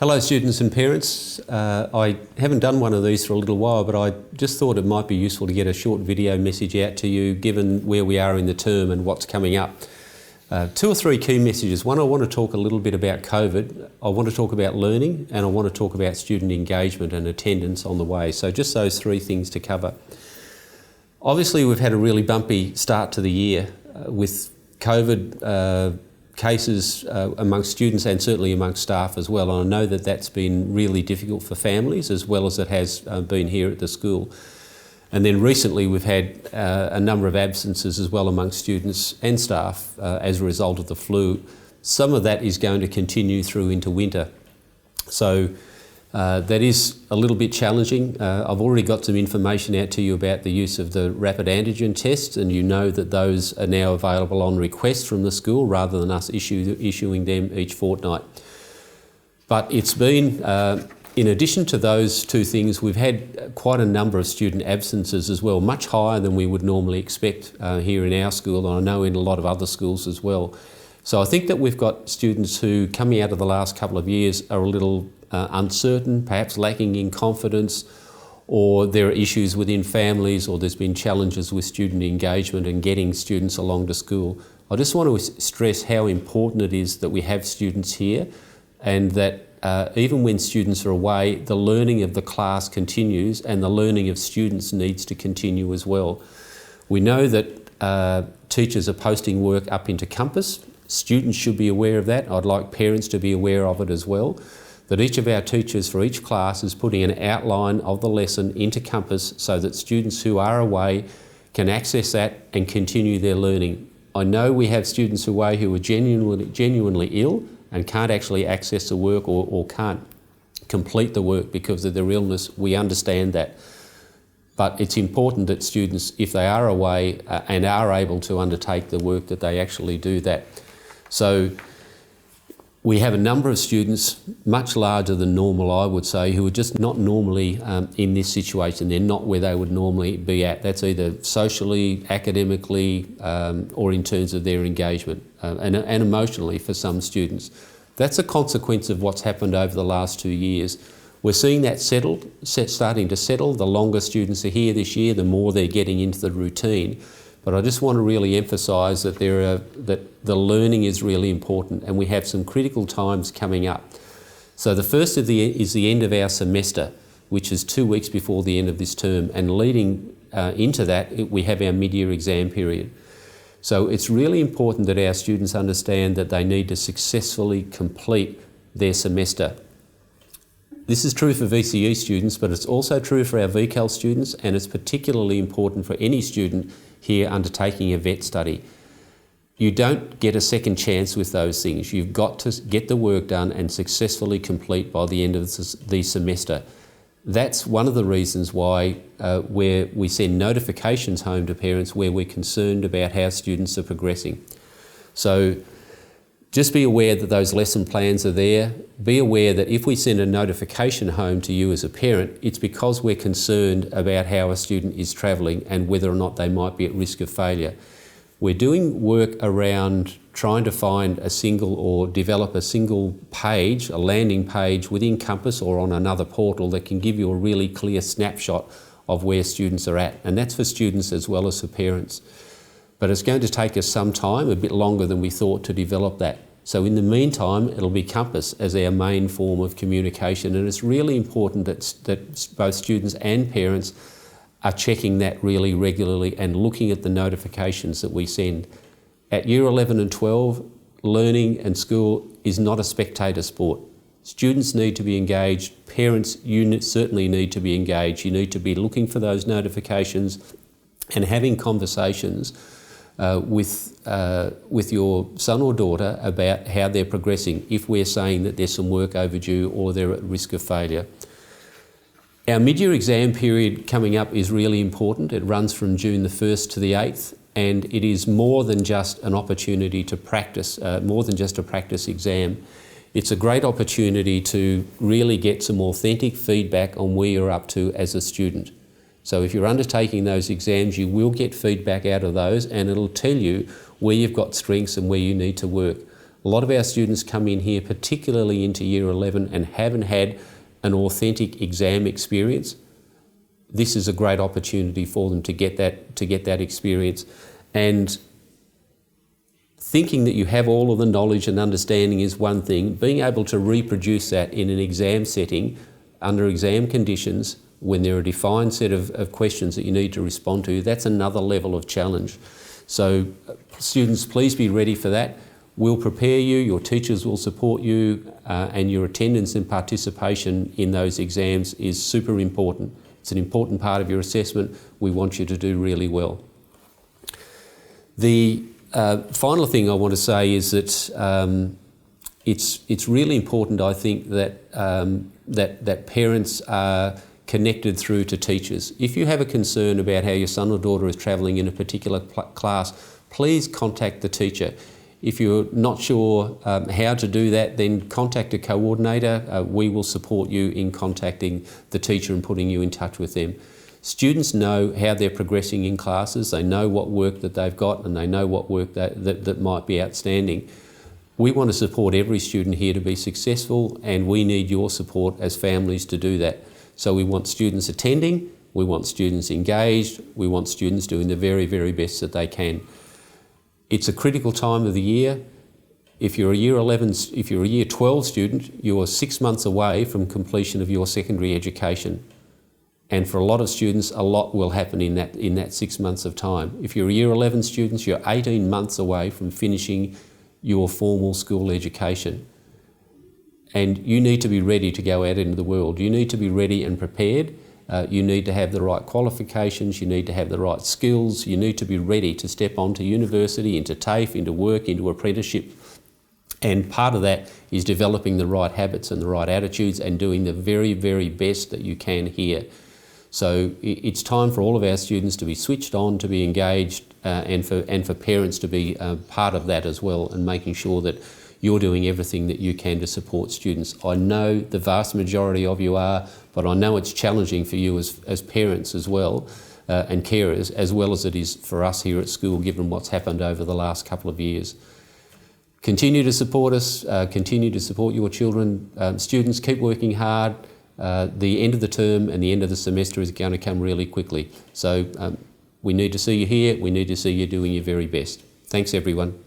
Hello students and parents. I haven't done one of these for a little while, but I just thought it might be useful to get a short video message out to you given where we are in the term and what's coming up. Two or three key messages. One, I want to talk a little bit about COVID. I want to talk about learning, and I want to talk about student engagement and attendance on the way. So just those three things to cover. Obviously we've had a really bumpy start to the year with COVID cases amongst students and certainly amongst staff as well. And I know that that's been really difficult for families as well as it has been here at the school. And then recently we've had a number of absences as well amongst students and staff as a result of the flu. Some of that is going to continue through into winter. So that is a little bit challenging. I've already got some information out to you about the use of the rapid antigen tests, and you know that those are now available on request from the school rather than us issuing them each fortnight. But it's been, in addition to those two things, we've had quite a number of student absences as well, much higher than we would normally expect here in our school, and I know in a lot of other schools as well. So I think that we've got students who, coming out of the last couple of years, are a little uncertain, perhaps lacking in confidence, or there are issues within families, or there's been challenges with student engagement and getting students along to school. I just want to stress how important it is that we have students here, and that even when students are away, the learning of the class continues and the learning of students needs to continue as well. We know that teachers are posting work up into Compass. Students should be aware of that. I'd like parents to be aware of it as well. That each of our teachers for each class is putting an outline of the lesson into Compass so that students who are away can access that and continue their learning. I know we have students away who are genuinely ill and can't actually access the work or can't complete the work because of their illness. We understand that. But it's important that students, if they are away and are able to undertake the work, that they actually do that. So we have a number of students, much larger than normal I would say, who are just not normally in this situation. They're not where they would normally be at. That's either socially, academically, or in terms of their engagement and emotionally for some students. That's a consequence of what's happened over the last 2 years. We're seeing that starting to settle. The longer students are here this year, the more they're getting into the routine. But I just want to really emphasise that that the learning is really important, and we have some critical times coming up. So the first is the end of our semester, which is 2 weeks before the end of this term, and leading into that, we have our mid-year exam period. So it's really important that our students understand that they need to successfully complete their semester. This is true for VCE students, but it's also true for our VCAL students, and it's particularly important for any student here undertaking a vet study. You don't get a second chance with those things. You've got to get the work done and successfully complete by the end of the semester. That's one of the reasons why where we send notifications home to parents where we're concerned about how students are progressing. So just be aware that those lesson plans are there. Be aware that if we send a notification home to you as a parent, it's because we're concerned about how a student is travelling and whether or not they might be at risk of failure. We're doing work around trying to find a single or develop a single page, a landing page within Compass or on another portal that can give you a really clear snapshot of where students are at. And that's for students as well as for parents. But it's going to take us some time, a bit longer than we thought, to develop that. So in the meantime, it'll be Compass as our main form of communication, and it's really important that both students and parents are checking that really regularly and looking at the notifications that we send. At Year 11 and 12, learning and school is not a spectator sport. Students need to be engaged, parents, you certainly need to be engaged. You need to be looking for those notifications and having conversations with your son or daughter about how they're progressing if we're saying that there's some work overdue or they're at risk of failure. Our mid-year exam period coming up is really important. It runs from June the 1st to the 8th, and it is more than just an opportunity to practice, more than just a practice exam. It's a great opportunity to really get some authentic feedback on where you're up to as a student. So if you're undertaking those exams, you will get feedback out of those, and it'll tell you where you've got strengths and where you need to work. A lot of our students come in here, particularly into Year 11, and haven't had an authentic exam experience. This is a great opportunity for them to get that experience. And thinking that you have all of the knowledge and understanding is one thing. Being able to reproduce that in an exam setting, under exam conditions, when there are a defined set of questions that you need to respond to, that's another level of challenge. So students, please be ready for that. We'll prepare you, your teachers will support you, and your attendance and participation in those exams is super important. It's an important part of your assessment. We want you to do really well. The final thing I want to say is that it's really important, I think, that that parents are connected through to teachers. If you have a concern about how your son or daughter is travelling in a particular class, please contact the teacher. If you're not sure how to do that, then contact a coordinator. We will support you in contacting the teacher and putting you in touch with them. Students know how they're progressing in classes, they know what work that they've got, and they know what work that might be outstanding. We want to support every student here to be successful, and we need your support as families to do that. So we want students attending, we want students engaged, we want students doing the very, very best that they can. It's a critical time of the year. If you're a Year 11, if you're a Year 12 student, you're 6 months away from completion of your secondary education. And for a lot of students, a lot will happen in that 6 months of time. If you're a Year 11 student, you're 18 months away from finishing your formal school education. And you need to be ready to go out into the world. You need to be ready and prepared. You need to have the right qualifications, you need to have the right skills, you need to be ready to step onto university, into TAFE, into work, into apprenticeship. And part of that is developing the right habits and the right attitudes and doing the very, very best that you can here. So it's time for all of our students to be switched on, to be engaged, and for parents to be part of that as well, and making sure that you're doing everything that you can to support students. I know the vast majority of you are, but I know it's challenging for you as parents as well, and carers, as well as it is for us here at school, given what's happened over the last couple of years. Continue to support us, continue to support your children. Students, keep working hard. The end of the term and the end of the semester is going to come really quickly. So we need to see you here, we need to see you doing your very best. Thanks everyone.